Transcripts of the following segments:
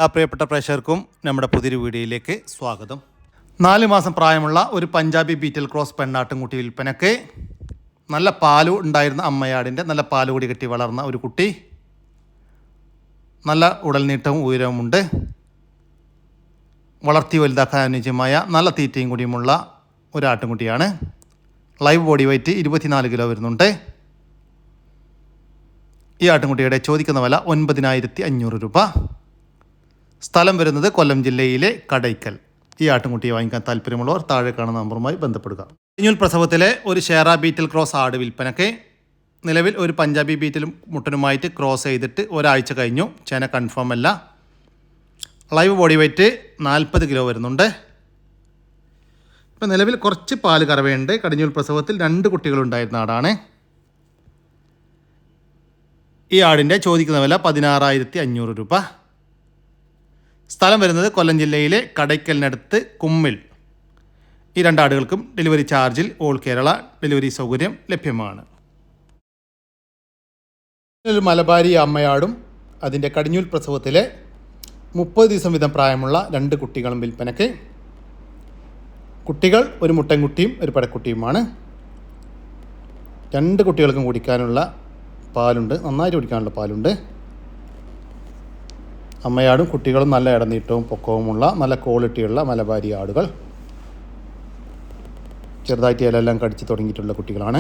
പ്രിയപ്പെട്ട പ്രേക്ഷകർക്കും നമ്മുടെ പുതിയൊരു വീഡിയോയിലേക്ക് സ്വാഗതം. 4 മാസം പ്രായമുള്ള ഒരു പഞ്ചാബി ബീറ്റൽ ക്രോസ് പെണ്ണാട്ടുംകുട്ടി വിൽപ്പനക്ക്. നല്ല പാലു ഉണ്ടായിരുന്ന അമ്മയാടിൻ്റെ നല്ല പാലുകൂടി കെട്ടി വളർന്ന ഒരു കുട്ടി. നല്ല ഉടൽനീട്ടവും ഉയരവുമുണ്ട്. വളർത്തി വലുതാക്കാൻ അനുയോജ്യമായ നല്ല തീറ്റയും കൂടിയുമുള്ള ഒരു ആട്ടുംകുട്ടിയാണ്. ലൈവ് ബോഡി വെയ്റ്റ് 24 കിലോ വരുന്നുണ്ട്. ഈ ആട്ടുംകുട്ടിയുടെ ചോദിക്കുന്ന വില 9,500 രൂപ. സ്ഥലം വരുന്നത് കൊല്ലം ജില്ലയിലെ കടയ്ക്കൽ. ഈ ആട്ടുംകുട്ടിയെ വാങ്ങിക്കാൻ താല്പര്യമുള്ളവർ താഴെ കാണുന്ന നമ്പറുമായി ബന്ധപ്പെടുക. കഴിഞ്ഞൂൽ പ്രസവത്തിലെ ഒരു ഷേറ ബീറ്റൽ ക്രോസ് ആട് വിൽപ്പനയ്ക്ക്. നിലവിൽ ഒരു പഞ്ചാബി ബീറ്റലും മുട്ടനുമായിട്ട് ക്രോസ് ചെയ്തിട്ട് ഒരാഴ്ച കഴിഞ്ഞു. ചേന കൺഫേം അല്ല. ലൈവ് ബോഡി വെയ്റ്റ് 40 കിലോ വരുന്നുണ്ട്. ഇപ്പം നിലവിൽ കുറച്ച് പാല് കറവയുണ്ട്. കടിഞ്ഞൂൽ പ്രസവത്തിൽ 2 കുട്ടികളുണ്ടായിരുന്ന ആടാണ്. ഈ ആടിൻ്റെ ചോദിക്കുന്ന വില 16,500 രൂപ. സ്ഥലം വരുന്നത് കൊല്ലം ജില്ലയിലെ കടയ്ക്കലിനടുത്ത് കുമ്മിൽ. ഈ 2 ആടുകൾക്കും ഡെലിവറി ചാർജിൽ ഓൾ കേരള ഡെലിവറി സൗകര്യം ലഭ്യമാണ്. ഒരു മലബാരി അമ്മയാടും അതിൻ്റെ കടിഞ്ഞൂൽ പ്രസവത്തിലെ 30 ദിവസം വീതം പ്രായമുള്ള 2 കുട്ടികളും വിൽപ്പനയ്ക്ക്. കുട്ടികൾ ഒരു മുട്ടൻകുട്ടിയും ഒരു പടക്കുട്ടിയുമാണ്. 2 കുട്ടികൾക്കും കുടിക്കാനുള്ള പാലുണ്ട്, നന്നായിട്ട് കുടിക്കാനുള്ള പാലുണ്ട്. അമ്മയാടും കുട്ടികളും നല്ല ഇടനീട്ടവും പൊക്കവുമുള്ള നല്ല ക്വാളിറ്റിയുള്ള മലബാരി ആടുകൾ. ചെറുതായിട്ട് ഇലയെല്ലാം കടിച്ച് തുടങ്ങിയിട്ടുള്ള കുട്ടികളാണ്.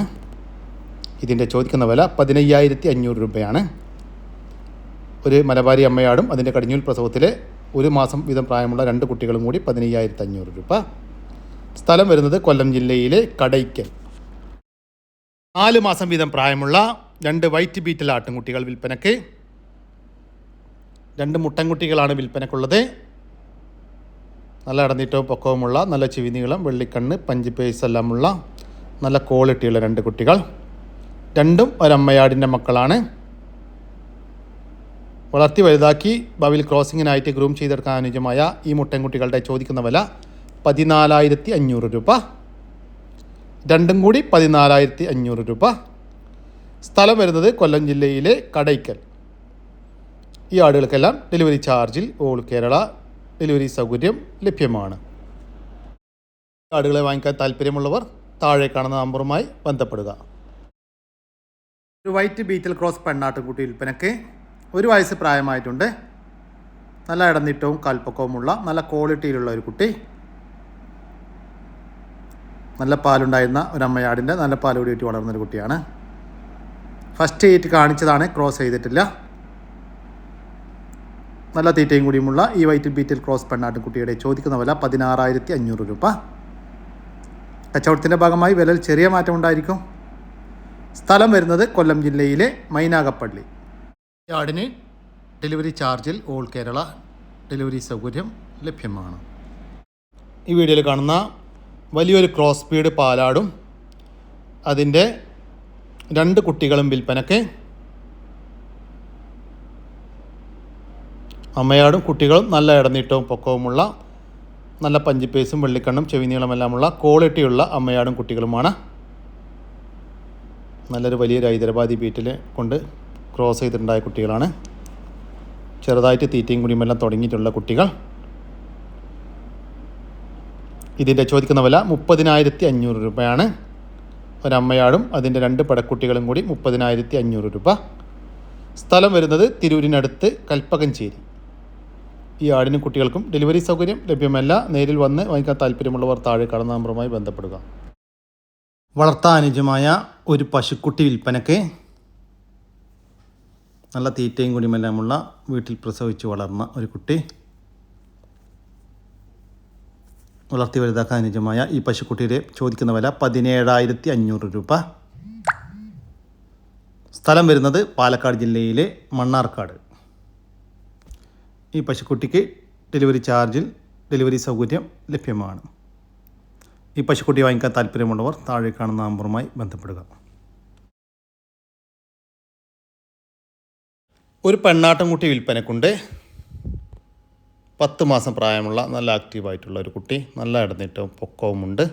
ഇതിൻ്റെ ചോദിക്കുന്ന വില 15,500 രൂപയാണ്. ഒരു മലബാരി അമ്മയാടും അതിൻ്റെ കടിഞ്ഞൂൽ പ്രസവത്തിലെ 1 മാസം വീതം പ്രായമുള്ള 2 കുട്ടികളും കൂടി 15,500 രൂപ. സ്ഥലം വരുന്നത് കൊല്ലം ജില്ലയിലെ കടയ്ക്കൽ. 4 മാസം വീതം പ്രായമുള്ള 2 വൈറ്റ് ബീറ്റൽ ആട്ടുംകുട്ടികൾ വിൽപ്പനയ്ക്ക്. 2 മുട്ടൻകുട്ടികളാണ് വിൽപ്പനക്കുള്ളത്. നല്ല ഇടനീട്ടവും പൊക്കവുമുള്ള നല്ല ചിവിനീളം വെള്ളിക്കണ്ണ് പഞ്ച് പേസ് എല്ലാമുള്ള നല്ല ക്വാളിറ്റിയുള്ള 2 കുട്ടികൾ. 2ഉം ഒരമ്മയാടിൻ്റെ മക്കളാണ്. വളർത്തി വലുതാക്കി ഭാവിയിൽ ക്രോസിങ്ങിനായിട്ട് ഗ്രൂം ചെയ്തെടുക്കാൻ അനുയോജ്യമായ ഈ മുട്ടൻകുട്ടികളുടെ ചോദിക്കുന്ന വില 14,500 രൂപ. 2ഉം കൂടി 14,500 രൂപ. സ്ഥലം വരുന്നത് കൊല്ലം ജില്ലയിലെ കടയ്ക്കൽ. ഈ ആടുകൾക്കെല്ലാം ഡെലിവറി ചാർജിൽ ഓൾ കേരള ഡെലിവറി സൗകര്യം ലഭ്യമാണ്. ആടുകളെ വാങ്ങിക്കാൻ താല്പര്യമുള്ളവർ താഴെ കാണുന്ന നമ്പറുമായി ബന്ധപ്പെടുക. ഒരു വൈറ്റ് ബീറ്റൽ ക്രോസ് പെണ്ണാട്ടുംകുട്ടി വിൽപ്പനയ്ക്ക്. 1 വയസ്സ് പ്രായമായിട്ടുണ്ട്. നല്ല ഇടനീട്ടവും കാൽപ്പൊക്കവുമുള്ള നല്ല ക്വാളിറ്റിയിലുള്ള ഒരു കുട്ടി. നല്ല പാലുണ്ടായിരുന്ന ഒരമ്മയാടിൻ്റെ നല്ല പാലുകൂടി ഇട്ട് വളർന്നൊരു കുട്ടിയാണ്. ഫസ്റ്റ് 8 കാണിച്ചതാണ്, ക്രോസ് ചെയ്തിട്ടില്ല. നല്ല തീറ്റയും കൂടിയുമുള്ള ഈ വൈറ്റ് ബീറ്റൽ ക്രോസ് പെണ്ണാട്ടുംകുട്ടിയുടെ ചോദിക്കുന്ന വില 16,500 രൂപ. കച്ചവടത്തിൻ്റെ ഭാഗമായി വിലയിൽ ചെറിയ മാറ്റം ഉണ്ടായിരിക്കും. സ്ഥലം വരുന്നത് കൊല്ലം ജില്ലയിലെ മൈനാഗപ്പള്ളി. ഈ ആടിന് ഡെലിവറി ചാർജിൽ ഓൾ കേരള ഡെലിവറി സൗകര്യം ലഭ്യമാണ്. ഈ വീഡിയോയിൽ കാണുന്ന വലിയൊരു ക്രോസ് സ്പീഡ് പാലാടും അതിൻ്റെ 2 കുട്ടികളും വിൽപ്പനയ്ക്ക്. അമ്മയാടും കുട്ടികളും നല്ല ഇടനീട്ടവും പൊക്കവുമുള്ള നല്ല പഞ്ചിപ്പേസും വെള്ളിക്കണ്ണും ചെവിനീളമെല്ലാമുള്ള ക്വാളിറ്റിയുള്ള അമ്മയാടും കുട്ടികളുമാണ്. നല്ലൊരു വലിയൊരു ഹൈദരാബാദി ബീറ്റിൽ കൊണ്ട് ക്രോസ് ചെയ്തിട്ടുണ്ടായ കുട്ടികളാണ്. ചെറുതായിട്ട് തീറ്റയും കുടിയുമെല്ലാം തുടങ്ങിയിട്ടുള്ള കുട്ടികൾ. ഇതിൻ്റെ ചോദിക്കുന്ന വില 30,500 രൂപയാണ്. ഒരമ്മയാടും അതിൻ്റെ 2 പടക്കുട്ടികളും കൂടി 30,500 രൂപ. സ്ഥലം വരുന്നത് തിരൂരിനടുത്ത് കൽപ്പകഞ്ചേരി. ഈ ആടിനും കുട്ടികൾക്കും ഡെലിവറി സൗകര്യം ലഭ്യമല്ല. നേരിൽ വന്ന് വാങ്ങിക്കാൻ താല്പര്യമുള്ളവർ താഴെ കാണുന്ന നമ്പറുമായി ബന്ധപ്പെടുക. വളർത്താൻ അനുയോജ്യമായ ഒരു പശുക്കുട്ടി വിൽപ്പനയ്ക്ക്. നല്ല തീറ്റയും കുടിയുമെല്ലാമുള്ള വീട്ടിൽ പ്രസവിച്ച് വളർന്ന ഒരു കുട്ടി. വളർത്തി വലുതാക്കാൻ അനുയോജ്യമായ ഈ പശുക്കുട്ടിയുടെ ചോദിക്കുന്ന വില 17,500 രൂപ. സ്ഥലം വരുന്നത് പാലക്കാട് ജില്ലയിലെ മണ്ണാർക്കാട്. ഈ പശുക്കുട്ടിക്ക് ഡെലിവറി ചാർജിൽ ഡെലിവറി സൗകര്യം ലഭ്യമാണ്. ഈ പശുക്കുട്ടി വാങ്ങിക്കാൻ താല്പര്യമുള്ളവർ താഴെ കാണുന്ന നമ്പറുമായി ബന്ധപ്പെടുക. ഒരു പെണ്ണാട്ടുംകുട്ടി വിൽപ്പനക്കുണ്ട്. 10 മാസം പ്രായമുള്ള നല്ല ആക്റ്റീവായിട്ടുള്ള ഒരു കുട്ടി. നല്ല ഇടനീട്ടവും പൊക്കവുമുണ്ട്.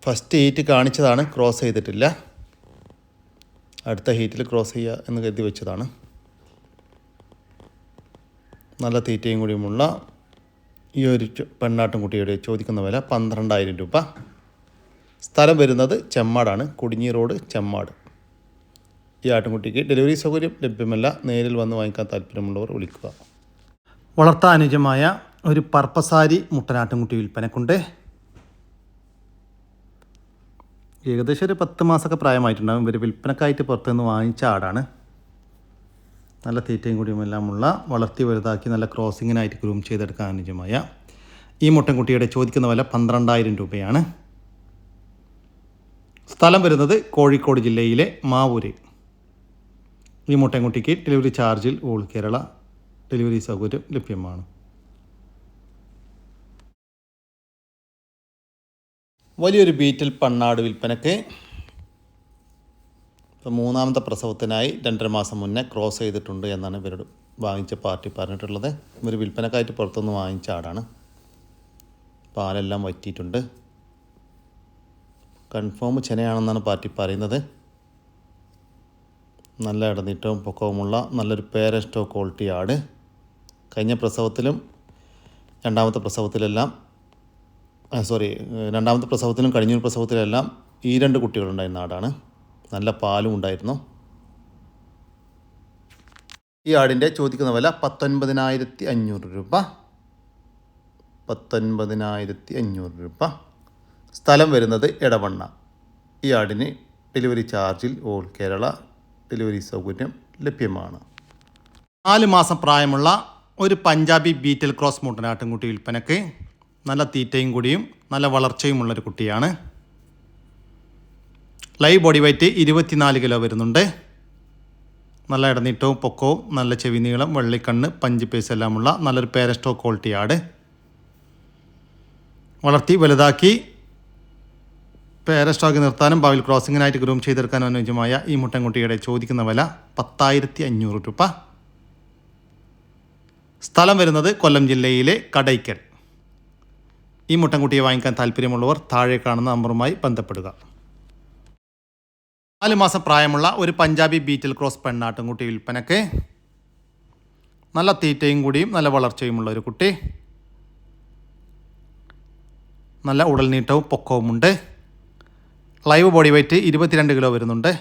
ഫസ്റ്റ് 8 കാണിച്ചതാണ്, ക്രോസ് ചെയ്തിട്ടില്ല. അടുത്ത ഹീറ്റിൽ ക്രോസ് ചെയ്യുക എന്ന് കരുതി വെച്ചതാണ്. നല്ല തീറ്റയും കൂടിയുമുള്ള ഈ ഒരു പെണ്ണാട്ടുംകുട്ടിയുടെ ചോദിക്കുന്ന വില 12,000 രൂപ. സ്ഥലം വരുന്നത് ചെമ്മാടാണ്, കൊടിഞ്ഞി റോഡ് ചെമ്മാട്. ഈ ആട്ടുംകുട്ടിക്ക് ഡെലിവറി സൗകര്യം ലഭ്യമല്ല. നേരിൽ വന്ന് വാങ്ങിക്കാൻ താല്പര്യമുള്ളവർ വിളിക്കുക. വളർത്താൻ അനുയോജ്യമായ ഒരു പർപ്പസാരി മുട്ടനാട്ടുംകുട്ടി വിൽപ്പനക്കുണ്ട്. ഏകദേശം ഒരു 10 മാസമൊക്കെ പ്രായമായിട്ടുണ്ടാകും. ഇവർ വിൽപ്പനക്കായിട്ട് പുറത്തുനിന്ന് വാങ്ങിച്ച ആടാണ്. നല്ല തീറ്റയും കൂടിയുമെല്ലാമുള്ള, വളർത്തി വലുതാക്കി നല്ല ക്രോസിങ്ങിനായിട്ട് ഗ്രൂം ചെയ്തെടുക്കാൻ അനുയോജ്യമായ ഈ മുട്ടൻകുട്ടിയുടെ ചോദിക്കുന്ന വില 12,000 രൂപയാണ്. സ്ഥലം വരുന്നത് കോഴിക്കോട് ജില്ലയിലെ മാവൂര്. ഈ മുട്ടൻകുട്ടിക്ക് ഡെലിവറി ചാർജിൽ ഓൾ കേരള ഡെലിവറി സൗകര്യം ലഭ്യമാണ്. വലിയൊരു ബീറ്റിൽ പണ്ണാട് വിൽപ്പനയ്ക്ക്. ഇപ്പോൾ 3ാമത്തെ പ്രസവത്തിനായി 2.5 മാസം മുന്നേ ക്രോസ് ചെയ്തിട്ടുണ്ട് എന്നാണ് ഇവരോട് വാങ്ങിച്ച പാർട്ടി പറഞ്ഞിട്ടുള്ളത്. ഇവർ വിൽപ്പനക്കായിട്ട് പുറത്തുനിന്ന് വാങ്ങിച്ച ആടാണ്. പാലെല്ലാം വറ്റിയിട്ടുണ്ട്. കൺഫേം ചെനയാണെന്നാണ് പാർട്ടി പറയുന്നത്. നല്ല ഇടനീട്ടവും പൊക്കവുമുള്ള നല്ലൊരു പേരൻ സ്റ്റോക്ക് ക്വാളിറ്റി ആട്. കഴിഞ്ഞ പ്രസവത്തിലും രണ്ടാമത്തെ പ്രസവത്തിലും കഴിഞ്ഞ പ്രസവത്തിലെല്ലാം ഈ 2 കുട്ടികളുണ്ടായിരുന്ന ആടാണ്. നല്ല പാലും ഉണ്ടായിരുന്നു. ഈ ആടിൻ്റെ ചോദിക്കുന്ന വില 19,500 രൂപ. 19,500 രൂപ. സ്ഥലം വരുന്നത് എടവണ്ണ. ഈ ആടിന് ഡെലിവറി ചാർജിൽ ഓൾ കേരള ഡെലിവറി സൗകര്യം ലഭ്യമാണ്. 4 മാസം പ്രായമുള്ള ഒരു പഞ്ചാബി ബീറ്റൽ ക്രോസ് മുട്ടനാട്ടുംകുട്ടി വിൽപ്പനയ്ക്ക്. നല്ല തീറ്റയും കൂടിയും നല്ല വളർച്ചയുമുള്ളൊരു കുട്ടിയാണ്. ലൈവ് ബോഡി വെയ്റ്റ് 24 കിലോ വരുന്നുണ്ട്. നല്ല ഇടനീട്ടവും പൊക്കവും നല്ല ചെവി നീളം, വെള്ളിക്കണ്ണ്, പഞ്ച് പേസ് എല്ലാമുള്ള നല്ലൊരു പേരൻ സ്റ്റോക്ക് ക്വാളിറ്റി ആട്. വളർത്തി വലുതാക്കി പേരൻ സ്റ്റോക്ക് നിർത്താനും ഭാവിയിൽ ക്രോസിങ്ങിനായിട്ട് ഗ്രൂം ചെയ്തെടുക്കാനും അനുയോജ്യമായ ഈ മുട്ടൻകുട്ടിയുടെ ചോദിക്കുന്ന വില 10,500 രൂപ. സ്ഥലം വരുന്നത് കൊല്ലം ജില്ലയിലെ കടയ്ക്കൽ. ഈ മുട്ടൻകുട്ടിയെ വാങ്ങിക്കാൻ താല്പര്യമുള്ളവർ താഴെ കാണുന്ന നമ്പറുമായി ബന്ധപ്പെടുക. 4 മാസം പ്രായമുള്ള ഒരു പഞ്ചാബി ബീറ്റൽ ക്രോസ് പെണ്ണാട്ടുംകുട്ടി വിൽപ്പനയ്ക്ക്. നല്ല തീറ്റയും കൂടിയും നല്ല വളർച്ചയുമുള്ള ഒരു കുട്ടി. നല്ല ഉടൽനീട്ടവും പൊക്കവുമുണ്ട്. ലൈവ് ബോഡി വെയ്റ്റ് 22 കിലോ വരുന്നുണ്ട്.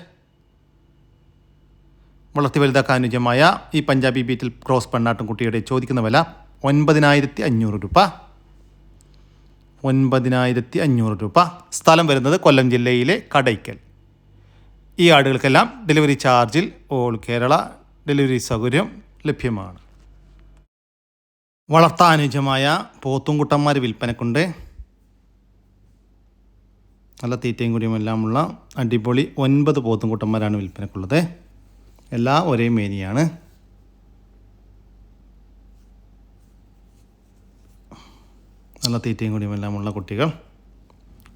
വളർത്തി വലുതാക്കാൻ അനുയോജ്യമായ ഈ പഞ്ചാബി ബീറ്റൽ ക്രോസ് പെണ്ണാട്ടുംകുട്ടിയുടെ ചോദിക്കുന്ന വില 9,500 രൂപ. 9,500 രൂപ. സ്ഥലം വരുന്നത് കൊല്ലം ജില്ലയിലെ കടയ്ക്കൽ. ഈ ആടുകൾക്കെല്ലാം ഡെലിവറി ചാർജിൽ ഓൾ കേരള ഡെലിവറി സൗകര്യം ലഭ്യമാണ്. വളർത്താൻ അനുയോജ്യമായ പോത്തുംകുട്ടന്മാർ വിൽപ്പനക്കുണ്ട്. നല്ല തീറ്റയും കൂടിയുമെല്ലാമുള്ള അടിപൊളി 9 പോത്തുംകുട്ടന്മാരാണ് വിൽപ്പനക്കുള്ളത്. എല്ലാം ഒരേ മേനിയാണ്. നല്ല തീറ്റയും കൂടിയുമെല്ലാമുള്ള കുട്ടികൾ.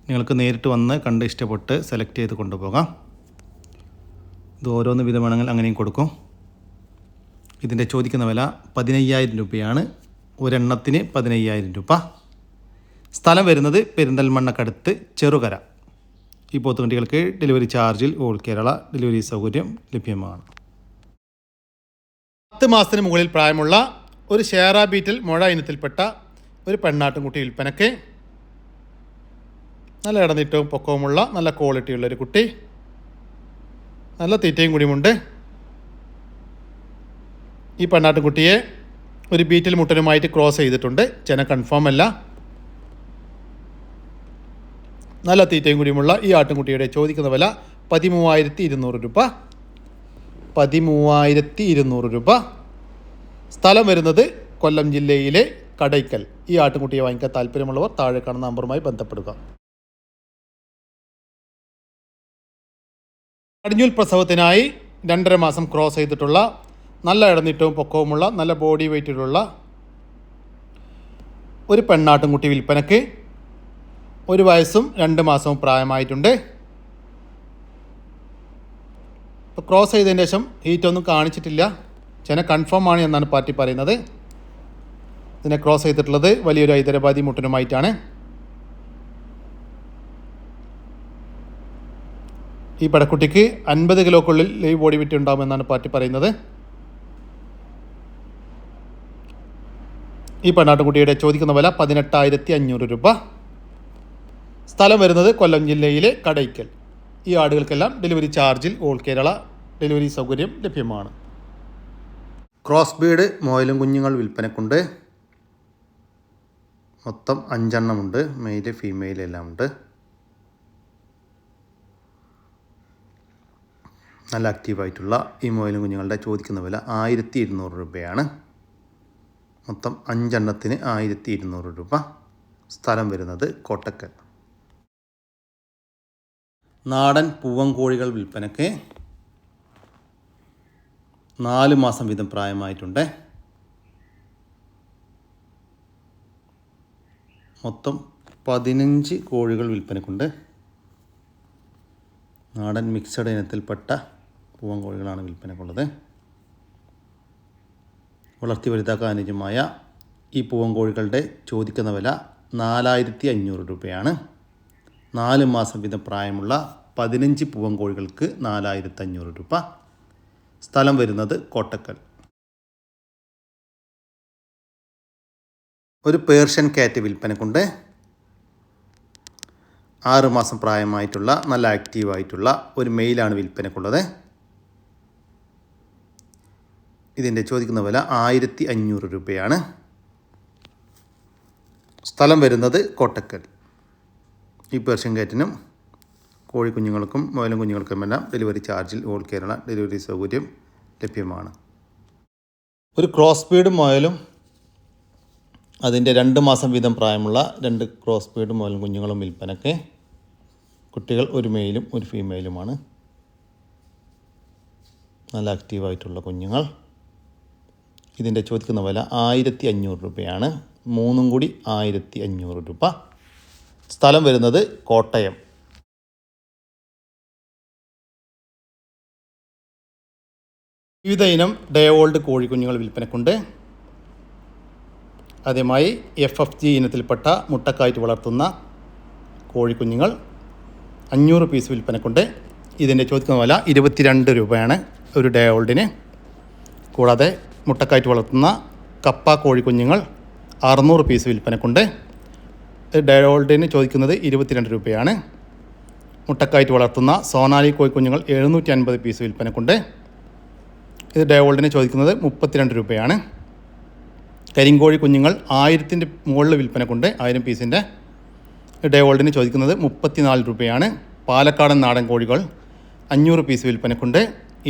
നിങ്ങൾക്ക് നേരിട്ട് വന്ന് കണ്ട് ഇഷ്ടപ്പെട്ട് സെലക്ട് ചെയ്ത് കൊണ്ടുപോകാം. ഇത് ഓരോന്ന് വിധം വേണമെങ്കിൽ അങ്ങനെയും കൊടുക്കും. ഇതിൻ്റെ ചോദിക്കുന്ന വില 15,000 രൂപയാണ്. ഒരെണ്ണത്തിന് 15,000 രൂപ. സ്ഥലം വരുന്നത് പെരിന്തൽമണ്ണക്കടുത്ത് ചെറുകര. ഈ പോത്തുകുട്ടികൾക്ക് ഡെലിവറി ചാർജിൽ ഓൾ കേരള ഡെലിവറി സൗകര്യം ലഭ്യമാണ്. 10 മാസത്തിന് മുകളിൽ പ്രായമുള്ള ഒരു ഷേറ ബീറ്റൽ മുഴ ഇനത്തിൽപ്പെട്ട ഒരു പെണ്ണാട്ടുംകുട്ടി വിൽപ്പനയ്ക്ക്. നല്ല ഇടനീട്ടവും പൊക്കവുമുള്ള നല്ല ക്വാളിറ്റിയുള്ളൊരു കുട്ടി. നല്ല തീറ്റയും കൂടിയുമുണ്ട്. ഈ പെണ്ണാട്ടുംകുട്ടിയെ ഒരു ബീറ്റൽ മുട്ടനുമായിട്ട് ക്രോസ് ചെയ്തിട്ടുണ്ട്. ചെന കൺഫേം അല്ല. നല്ല തീറ്റയും കൂടിയുമുള്ള ഈ ആട്ടുംകുട്ടിയുടെ ചോദിക്കുന്ന വില 13,200 രൂപ. 13,200 രൂപ. സ്ഥലം വരുന്നത് കൊല്ലം ജില്ലയിലെ കടയ്ക്കൽ. ഈ ആട്ടുംകുട്ടിയെ വാങ്ങിക്കാൻ താല്പര്യമുള്ളവർ താഴെ കാണുന്ന നമ്പറുമായി ബന്ധപ്പെടുക. കടിഞ്ഞൂൽ പ്രസവത്തിനായി 2.5 മാസം ക്രോസ് ചെയ്തിട്ടുള്ള നല്ല ഇടനീട്ടവും പൊക്കവുമുള്ള നല്ല ബോഡി വെയ്റ്റിലുള്ള ഒരു പെണ്ണാട്ടുംകുട്ടി വിൽപ്പനയ്ക്ക്. 1 വയസ്സും 2 മാസവും പ്രായമായിട്ടുണ്ട്. ഇപ്പോൾ ക്രോസ് ചെയ്തതിന് ശേഷം ഹീറ്റൊന്നും കാണിച്ചിട്ടില്ല. ചെന കൺഫേം ആണ് എന്നാണ് പാർട്ടി പറയുന്നത്. ഇതിനെ ക്രോസ് ചെയ്തിട്ടുള്ളത് വലിയൊരു ഹൈദരാബാദി മുട്ടനുമായിട്ടാണ്. ഈ പടക്കുട്ടിക്ക് 50 കിലോക്കുള്ളിൽ ലൈവ് ബോഡി വെയിറ്റ് ഉണ്ടാകുമെന്നാണ് പാർട്ടി പറയുന്നത്. ഈ പെണ്ണാട്ടുകുട്ടിയുടെ ചോദിക്കുന്ന വില 18,500 രൂപ. സ്ഥലം വരുന്നത് കൊല്ലം ജില്ലയിലെ കടയ്ക്കൽ. ഈ ആടുകൾക്കെല്ലാം ഡെലിവറി ചാർജിൽ ഓൾ കേരള ഡെലിവറി സൗകര്യം ലഭ്യമാണ്. ക്രോസ് ബീഡ് മോയിലും കുഞ്ഞുങ്ങൾ വിൽപ്പനക്കുണ്ട്. മൊത്തം 5 എണ്ണമുണ്ട്. മെയില് ഫീമെയിൽ എല്ലാം ഉണ്ട്. നല്ല ആക്റ്റീവായിട്ടുള്ള ഈ മോയിലും കുഞ്ഞുങ്ങളുടെ ചോദിക്കുന്ന വില 1,200 രൂപയാണ്. മൊത്തം 5 എണ്ണത്തിന് 1,200 രൂപ. സ്ഥലം വരുന്നത് കോട്ടക്കൽ. നാടൻ പൂവൻ കോഴികൾ വിൽപ്പനയ്ക്ക് 4 മാസം വീതം പ്രായമായിട്ടുണ്ട്. മൊത്തം 15 കോഴികൾ വിൽപ്പനയ്ക്കുണ്ട്. നാടൻ മിക്സഡ് ഇനത്തിൽപ്പെട്ട പൂവൻ കോഴികളാണ് വിൽപ്പനയ്ക്കുള്ളത്. വളർത്തി വലുതാക്കാൻ അനുയോജ്യമായ ഈ പൂവൻ കോഴികളുടെ ചോദിക്കുന്ന വില 4,500 രൂപയാണ്. 4 മാസം വീതം പ്രായമുള്ള 15 പൂവൻ കോഴികൾക്ക് 4,500 രൂപ. സ്ഥലം വരുന്നത് കോട്ടക്കൽ. ഒരു പേർഷ്യൻ കാറ്റ് വിൽപ്പനക്കുണ്ട്. 6 മാസം പ്രായമായിട്ടുള്ള നല്ല ആക്റ്റീവായിട്ടുള്ള ഒരു മെയിലാണ് വിൽപ്പനക്കുള്ളത്. ഇതിൻ്റെ ചോദിക്കുന്ന വില 1,500 രൂപയാണ്. സ്ഥലം വരുന്നത് കോട്ടക്കൽ. ഈ പേർഷ്യൻ കാറ്റിനും കോഴിക്കുഞ്ഞുങ്ങൾക്കും മുയലും കുഞ്ഞുങ്ങൾക്കുമെല്ലാം ഡെലിവറി ചാർജിൽ ഓൾ കേരള ഡെലിവറി സൗകര്യം ലഭ്യമാണ്. ഒരു ക്രോസ് ബീഡ് മുയലും അതിൻ്റെ 2 മാസം വീതം പ്രായമുള്ള 2 ക്രോസ് ബീഡ് മുയലും കുഞ്ഞുങ്ങളും വിൽപ്പനയ്ക്ക്. കുട്ടികൾ ഒരു മെയിലും ഒരു ഫീമെയിലുമാണ്. നല്ല ആക്റ്റീവായിട്ടുള്ള കുഞ്ഞുങ്ങൾ. ഇതിൻ്റെ ചോദിക്കുന്ന വില 1,500 രൂപയാണ്. 3 കൂടി 1,500 രൂപ. സ്ഥലം വരുന്നത് കോട്ടയം. വിവിധ ഇനം ഡേ ഓൾഡ് കോഴിക്കുഞ്ഞുങ്ങൾ വിൽപ്പനക്കുണ്ട്. ആദ്യമായി FFG ഇനത്തിൽപ്പെട്ട മുട്ടക്കായിട്ട് വളർത്തുന്ന കോഴിക്കുഞ്ഞുങ്ങൾ 500 പീസ് വിൽപ്പനക്കുണ്ട്. ഇതിൻ്റെ ചോദിക്കുന്ന വില 22 രൂപയാണ് ഒരു ഡേ ഓൾഡിന്. കൂടാതെ മുട്ടക്കായിട്ട് വളർത്തുന്ന കപ്പ കോഴിക്കുഞ്ഞുങ്ങൾ 600 പീസ് വിൽപ്പനക്കുണ്ട്. ഡേ ഓൾഡിന് ചോദിക്കുന്നത് 22 രൂപയാണ്. മുട്ടക്കായിട്ട് വളർത്തുന്ന സോനാലി കോഴിക്കുഞ്ഞുങ്ങൾ 750 പീസ് വിൽപ്പനക്കുണ്ട്. ഇത് ഡേ ഓൾഡിന് ചോദിക്കുന്നത് 32 രൂപയാണ്. കരിങ്കോഴി കുഞ്ഞുങ്ങൾ 1000-ൻ്റെ മുകളിൽ വിൽപ്പനക്കുണ്ട്. 1000 പീസിൻ്റെ. ഡേ ഓൾഡിന് ചോദിക്കുന്നത് 34 രൂപയാണ്. പാലക്കാടൻ നാടൻ കോഴികൾ 500 പീസ് വിൽപ്പനക്കുണ്ട്.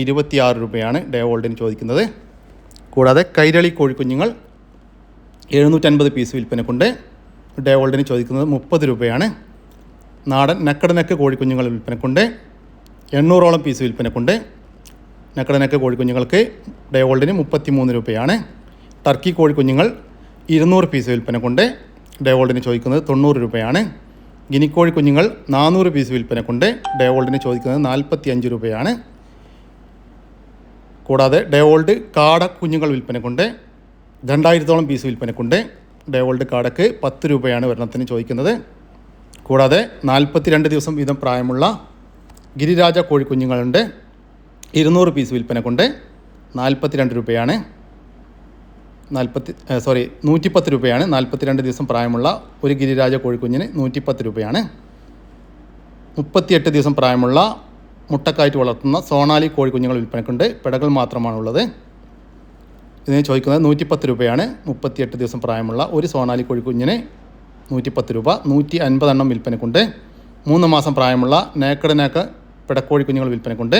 26 രൂപയാണ് ഡേ ഓൾഡിന് ചോദിക്കുന്നത്. കൂടാതെ കൈരളി കോഴിക്കുഞ്ഞുങ്ങൾ 750 പീസ് വിൽപ്പനക്കുണ്ട്. ഡേ ഓൾഡിന് ചോദിക്കുന്നത് 30 രൂപയാണ്. നാടൻ നക്കട് നെക്ക് കോഴിക്കുഞ്ഞുങ്ങൾ വിൽപ്പനക്കുണ്ട്. 800ഓളം പീസ് വിൽപ്പനക്കുണ്ട്. നക്കട് നെക്ക് കോഴിക്കുഞ്ഞുങ്ങൾക്ക് ഡേ ഓൾഡിന് 33 രൂപയാണ്. ടർക്കി കോഴിക്കുഞ്ഞുങ്ങൾ 200 പീസ് വിൽപ്പനക്കുണ്ട്. ഡേ ഓൾഡിന് ചോദിക്കുന്നത് 90 രൂപയാണ്. ഗിനിക്കോഴി കുഞ്ഞുങ്ങൾ 400 പീസ് വിൽപ്പനക്കുണ്ട്. ഡേ ഓൾഡിന് ചോദിക്കുന്നത് 45 രൂപയാണ്. കൂടാതെ ഡേ ഓൾഡ് കാട കുഞ്ഞുങ്ങൾ വിൽപ്പനക്കുണ്ട്. 2000ഓളം പീസ് വിൽപ്പനക്കുണ്ട്. ഡേ ഓൾഡ് കാടക്ക് 10 രൂപയാണ് ഒരെണ്ണത്തിന് ചോദിക്കുന്നത്. കൂടാതെ 42 ദിവസം വീതം പ്രായമുള്ള ഗിരിരാജ കോഴിക്കുഞ്ഞുങ്ങളുണ്ട്. 200 പീസ് വിൽപ്പനക്കുണ്ട്. 42 രൂപയാണ്. 110 രൂപയാണ്. 42 ദിവസം പ്രായമുള്ള ഒരു ഗിരിരാജ കോഴിക്കുഞ്ഞിന് 110 രൂപയാണ്. 38 ദിവസം പ്രായമുള്ള മുട്ടക്കായിട്ട് വളർത്തുന്ന സോണാലി കോഴിക്കുഞ്ഞുങ്ങൾ വിൽപ്പനക്കുണ്ട്. പിടകൾ മാത്രമാണുള്ളത്. ഇതിന് ചോദിക്കുന്നത് 110 രൂപയാണ്. 38 ദിവസം പ്രായമുള്ള ഒരു സോണാലി കോഴിക്കുഞ്ഞിന് 110 രൂപ. 150 എണ്ണം വിൽപ്പനക്കുണ്ട്. 3 മാസം പ്രായമുള്ള നേക്കട് പിടക്കോഴി കുഞ്ഞുങ്ങൾ വിൽപ്പനക്കുണ്ട്.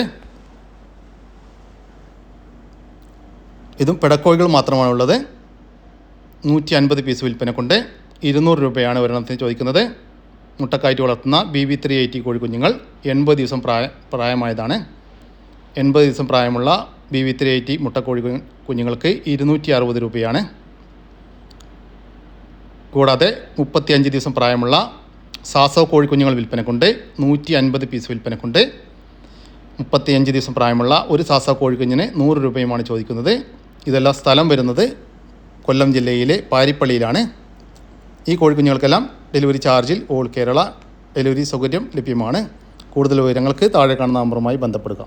ഇതും പിടക്കോഴികൾ മാത്രമാണുള്ളത്. 150 പീസ് വിൽപ്പനക്കുണ്ട്. 200 രൂപയാണ് ഒരെണ്ണത്തിന് ചോദിക്കുന്നത്. മുട്ടക്കായിട്ട് വളർത്തുന്ന BB380 കോഴിക്കുഞ്ഞുങ്ങൾ 80 ദിവസം പ്രായമായതാണ്. 80 ദിവസം പ്രായമുള്ള BB380 മുട്ടക്കോഴി കുഞ്ഞുങ്ങൾക്ക് 260 രൂപയാണ്. കൂടാതെ 35 ദിവസം പ്രായമുള്ള സാസോ കോഴിക്കുഞ്ഞുങ്ങൾ വിൽപ്പനക്കുണ്ട്. 150 പീസ് വിൽപ്പനക്കുണ്ട്. 35 ദിവസം പ്രായമുള്ള ഒരു സാസോ കോഴിക്കുഞ്ഞിന് 100 രൂപയുമാണ് ചോദിക്കുന്നത്. ഇതെല്ലാം സ്ഥലം വരുന്നത് കൊല്ലം ജില്ലയിലെ പാരിപ്പള്ളിയിലാണ്. ഈ കോഴിക്കുഞ്ഞുങ്ങൾക്കെല്ലാം ഡെലിവറി ചാർജിൽ ഓൾ കേരള ഡെലിവറി സൗകര്യം ലഭ്യമാണ്. കൂടുതൽ വിവരങ്ങൾക്ക് താഴെ കാണുന്ന നമ്പറുമായി ബന്ധപ്പെടുക.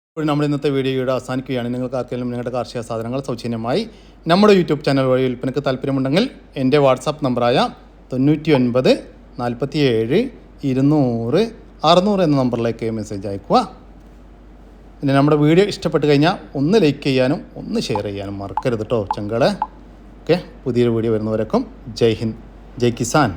ഇപ്പോൾ നമ്മൾ ഇന്നത്തെ വീഡിയോയുടെ അവസാനിക്കുകയാണ്. നിങ്ങൾക്ക് ആർക്കെങ്കിലും നിങ്ങളുടെ കാർഷിക സാധനങ്ങൾ സൗജന്യമായി നമ്മുടെ യൂട്യൂബ് ചാനൽ വഴി വിൽപ്പനയ്ക്ക് താല്പര്യമുണ്ടെങ്കിൽ എൻ്റെ വാട്സാപ്പ് നമ്പറായ 99 47 200 600 എന്ന നമ്പറിലേക്ക് മെസ്സേജ് അയക്കുക. പിന്നെ നമ്മുടെ വീഡിയോ ഇഷ്ടപ്പെട്ട് കഴിഞ്ഞാൽ ഒന്ന് ലൈക്ക് ചെയ്യാനും ഒന്ന് ഷെയർ ചെയ്യാനും മറക്കരുത് കേട്ടോ ചങ്കളെ. ഓക്കെ, പുതിയൊരു വീഡിയോ വരുന്നവരേക്കും ജയ് ഹിന്ദ്, ജയ് കിസാൻ.